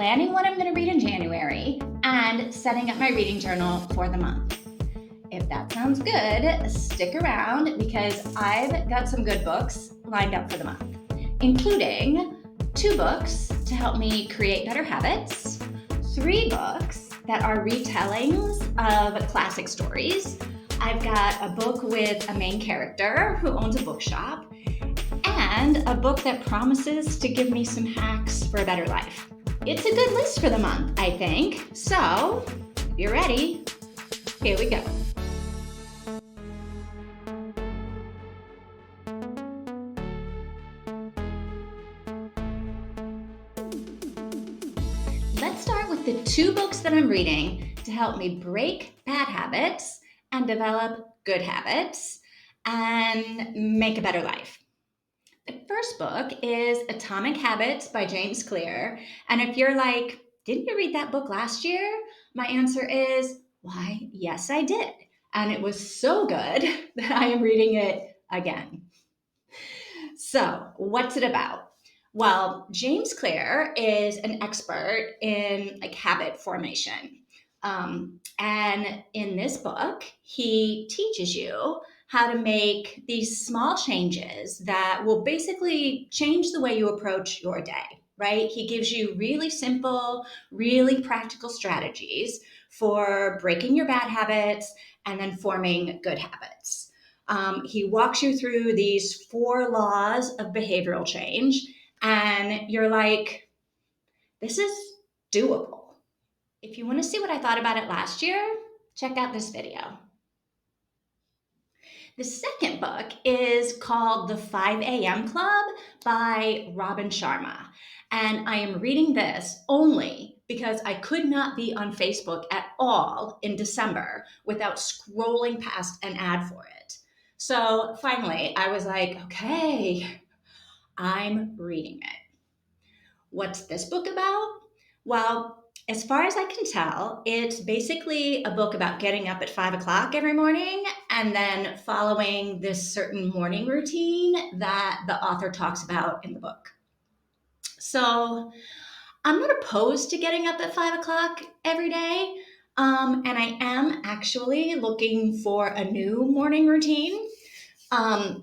planning what I'm going to read in January, and setting up my reading journal for the month. If that sounds good, stick around because I've got some good books lined up for the month, including 2 books to help me create better habits, 3 books that are retellings of classic stories. I've got a book with a main character who owns a bookshop, and a book that promises to give me some hacks for a better life. It's a good list for the month, I think. So, if you're ready, here we go. Let's start with the 2 books that I'm reading to help me break bad habits and develop good habits and make a better life. The first book is Atomic Habits by James Clear. And if you're like, didn't you read that book last year? My answer is, why, yes, I did. And it was so good that I am reading it again. So, what's it about? Well, James Clear is an expert in habit formation. And in this book, he teaches you how to make these small changes that will basically change the way you approach your day, right? He gives you really simple, really practical strategies for breaking your bad habits and then forming good habits. He walks you through these 4 laws of behavioral change, and you're like, this is doable. If you want to see what I thought about it last year, check out this video. The second book is called The 5 a.m. Club by Robin Sharma. And I am reading this only because I could not be on Facebook at all in December without scrolling past an ad for it. So finally, I was like, okay, I'm reading it. What's this book about? Well, as far as I can tell, it's basically a book about getting up at 5 o'clock every morning and then following this certain morning routine that the author talks about in the book. So I'm not opposed to getting up at 5 o'clock every day. And I am actually looking for a new morning routine.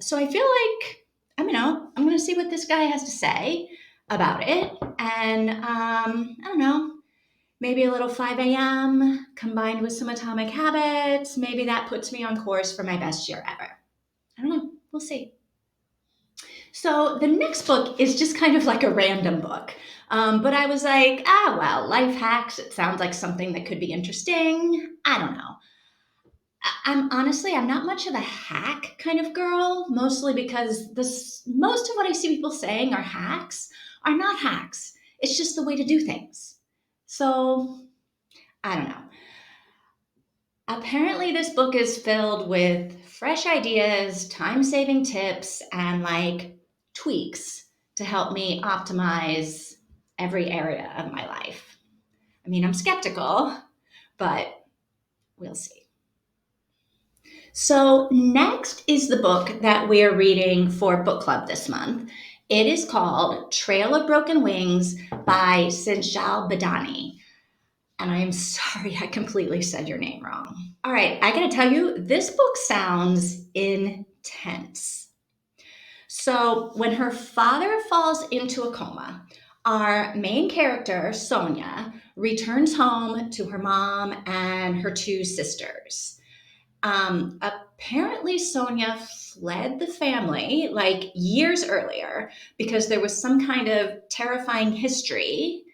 So I feel like, I'm going to see what this guy has to say about it. And I don't know, maybe a little 5 a.m. combined with some atomic habits. Maybe that puts me on course for my best year ever. I don't know. We'll see. So the next book is just kind of like a random book. But I was like, well, life hacks. It sounds like something that could be interesting. I don't know. I'm not much of a hack kind of girl, mostly because most of what I see people saying are hacks are not hacks. It's just the way to do things. So I don't know. Apparently this book is filled with fresh ideas, time-saving tips, and tweaks to help me optimize every area of my life. I mean, I'm skeptical, but we'll see. So next is the book that we're reading for book club this month. It is called Trail of Broken Wings by Sejal Badani. And I am sorry, I completely said your name wrong. All right, I gotta tell you, this book sounds intense. So when her father falls into a coma, our main character, Sonia, returns home to her mom and her 2 sisters. Apparently Sonia fled the family years earlier because there was some kind of terrifying history,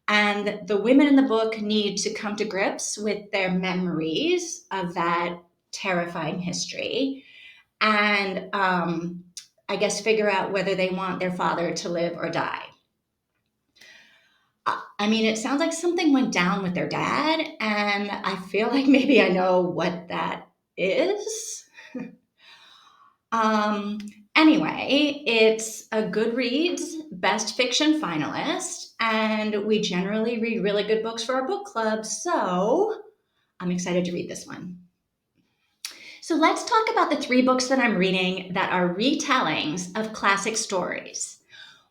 and the women in the book need to come to grips with their memories of that terrifying history and I guess figure out whether they want their father to live or die. I mean, it sounds like something went down with their dad, and I feel like maybe I know what that is. Anyway, it's a Goodreads Best Fiction finalist, and we generally read really good books for our book club, so I'm excited to read this one. So let's talk about the 3 books that I'm reading that are retellings of classic stories.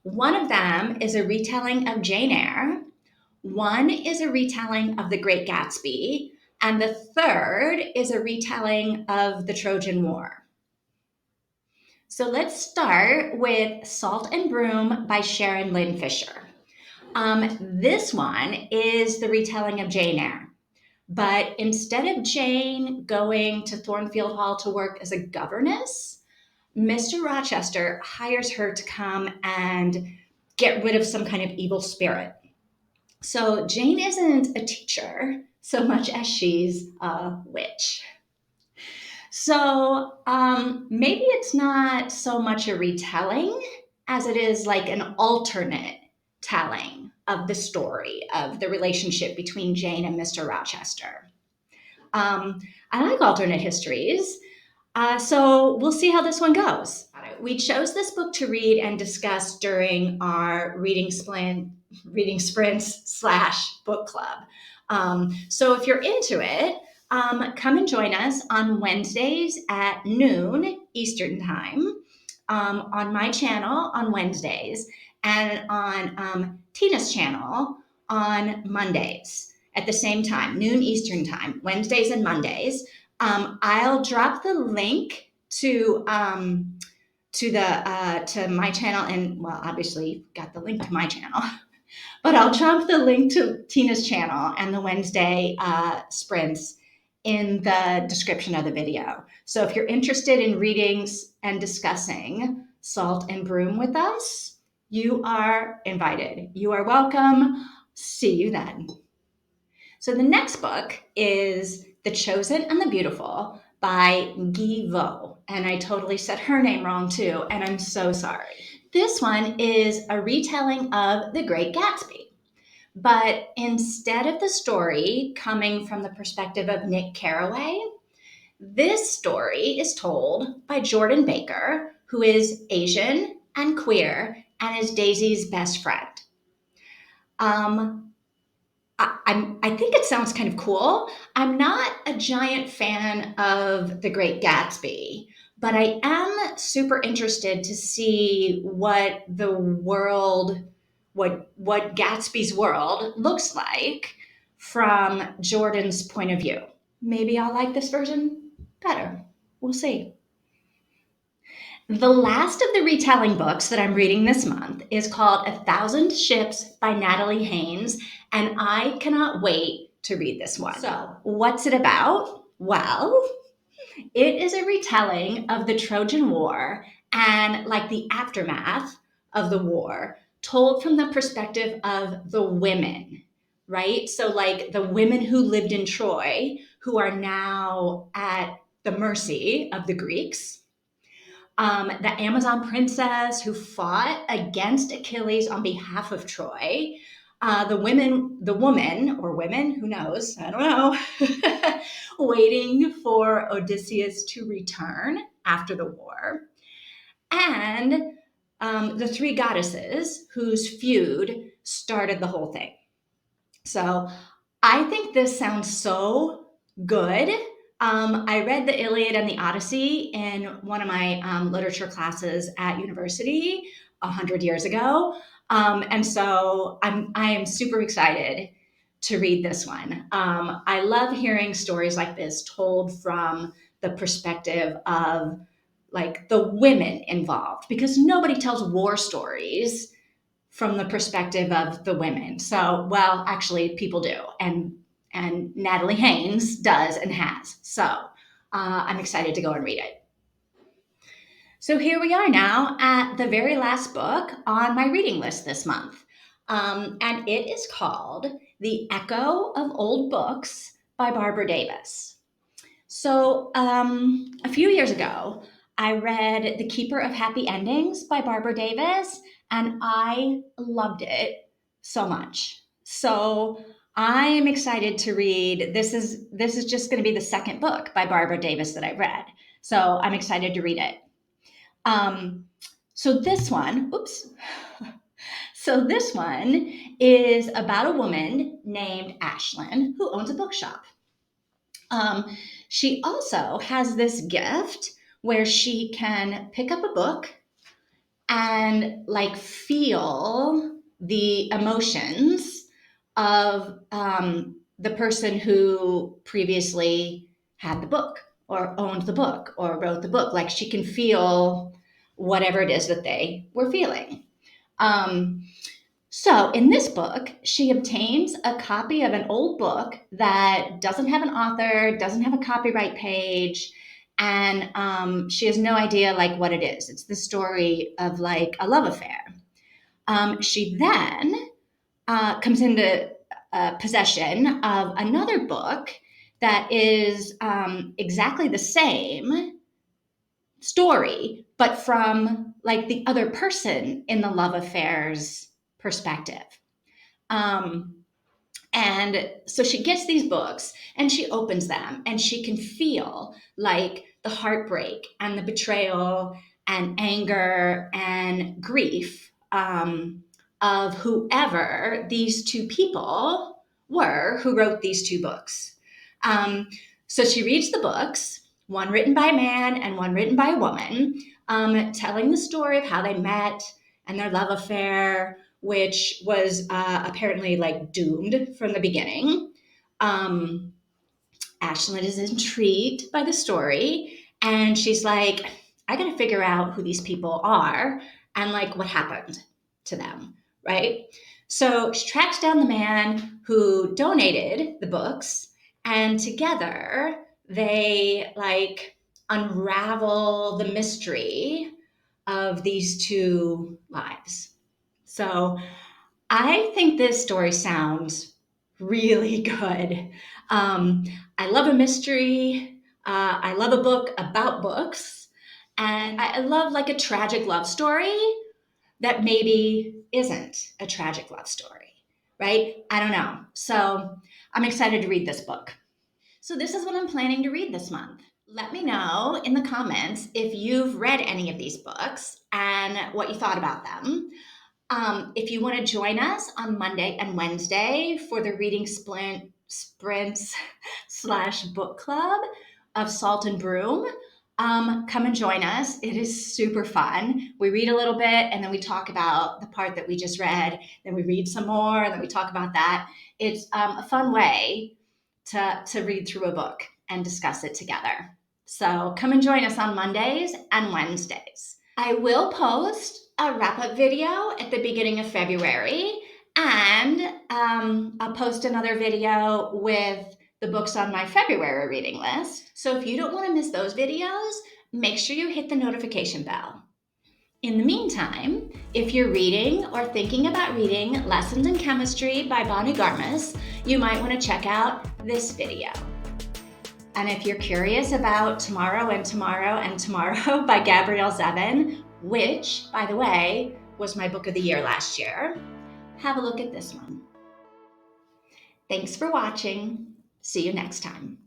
One of them is a retelling of Jane Eyre. One is a retelling of The Great Gatsby, and the third is a retelling of the Trojan War. So let's start with Salt and Broom by Sharon Lynn Fisher. This one is the retelling of Jane Eyre. But instead of Jane going to Thornfield Hall to work as a governess, Mr. Rochester hires her to come and get rid of some kind of evil spirit. So Jane isn't a teacher so much as she's a witch. So maybe it's not so much a retelling as it is like an alternate telling of the story of the relationship between Jane and Mr. Rochester. I like alternate histories, so we'll see how this one goes. We chose this book to read and discuss during our reading sprints / book club. So if you're into it, come and join us on Wednesdays at noon Eastern Time on my channel on Wednesdays and on Tina's channel on Mondays at the same time, noon Eastern Time, Wednesdays and Mondays. I'll drop the link to my channel, and well, obviously you've got the link to my channel, but I'll drop the link to Tina's channel and the Wednesday sprints in the description of the video. So if you're interested in reading and discussing Salt and Broom with us, you are invited. You are welcome. See you then. So the next book is The Chosen and the Beautiful by Nghi, and I totally said her name wrong too, and I'm so sorry. This one is a retelling of The Great Gatsby, but instead of the story coming from the perspective of Nick Carraway, this story is told by Jordan Baker, who is Asian and queer and is Daisy's best friend. I think it sounds kind of cool. I'm not a giant fan of The Great Gatsby, but I am super interested to see what Gatsby's world looks like from Jordan's point of view. Maybe I'll like this version better. We'll see. The last of the retelling books that I'm reading this month is called 1,000 Ships by Natalie Haynes, and I cannot wait to read this one. So, what's it about? Well, it is a retelling of the Trojan War and like the aftermath of the war, told from the perspective of the women, right? So like the women who lived in Troy, who are now at the mercy of the Greeks. The Amazon princess who fought against Achilles on behalf of Troy. The woman or women, who knows, I don't know, waiting for Odysseus to return after the war. And the three goddesses whose feud started the whole thing. So I think this sounds so good. I read the Iliad and the Odyssey in one of my literature classes at university 100 years ago. And so I am super excited to read this one. I love hearing stories like this told from the perspective of like the women involved, because nobody tells war stories from the perspective of the women. So, well, actually people do. And Natalie Haynes does and has. So I'm excited to go and read it. So here we are now at the very last book on my reading list this month. And it is called The Echo of Old Books by Barbara Davis. So a few years ago, I read The Keeper of Happy Endings by Barbara Davis, and I loved it so much. So I am excited to read. This is just going to be the second book by Barbara Davis that I read. So I'm excited to read it. So this one is about a woman named Ashlyn who owns a bookshop. She also has this gift where she can pick up a book and like feel the emotions of the person who previously had the book or owned the book or wrote the book. Like she can feel whatever it is that they were feeling. So in this book, she obtains a copy of an old book that doesn't have an author, doesn't have a copyright page, and she has no idea like what it is. It's the story of like a love affair. She then comes into possession of another book that is exactly the same story, but from like the other person in the love affair's perspective. And so she gets these books and she opens them and she can feel like the heartbreak and the betrayal and anger and grief of whoever these two people were who wrote these two books. So she reads the books, one written by a man and one written by a woman, telling the story of how they met and their love affair, which was apparently like doomed from the beginning. Ashlyn is intrigued by the story and she's like, I gotta figure out who these people are and like what happened to them, right? So she tracks down the man who donated the books and together they like unravel the mystery of these two lives. So I think this story sounds really good. I love a mystery. I love a book about books. And I love like a tragic love story that maybe isn't a tragic love story, right? I don't know. So I'm excited to read this book. So this is what I'm planning to read this month. Let me know in the comments if you've read any of these books and what you thought about them. If you want to join us on Monday and Wednesday for the reading sprints / book club of Salt and Broom, come and join us. It is super fun. We read a little bit and then we talk about the part that we just read. Then we read some more and then we talk about that. It's a fun way to read through a book and discuss it together. So come and join us on Mondays and Wednesdays. I will post a wrap-up video at the beginning of February, and I'll post another video with the books on my February reading list. So if you don't want to miss those videos, make sure you hit the notification bell. In the meantime, if you're reading or thinking about reading Lessons in Chemistry by Bonnie Garmus, you might want to check out this video. And if you're curious about Tomorrow and Tomorrow and Tomorrow by Gabrielle Zevin, which, by the way, was my book of the year last year, have a look at this one. Thanks for watching. See you next time.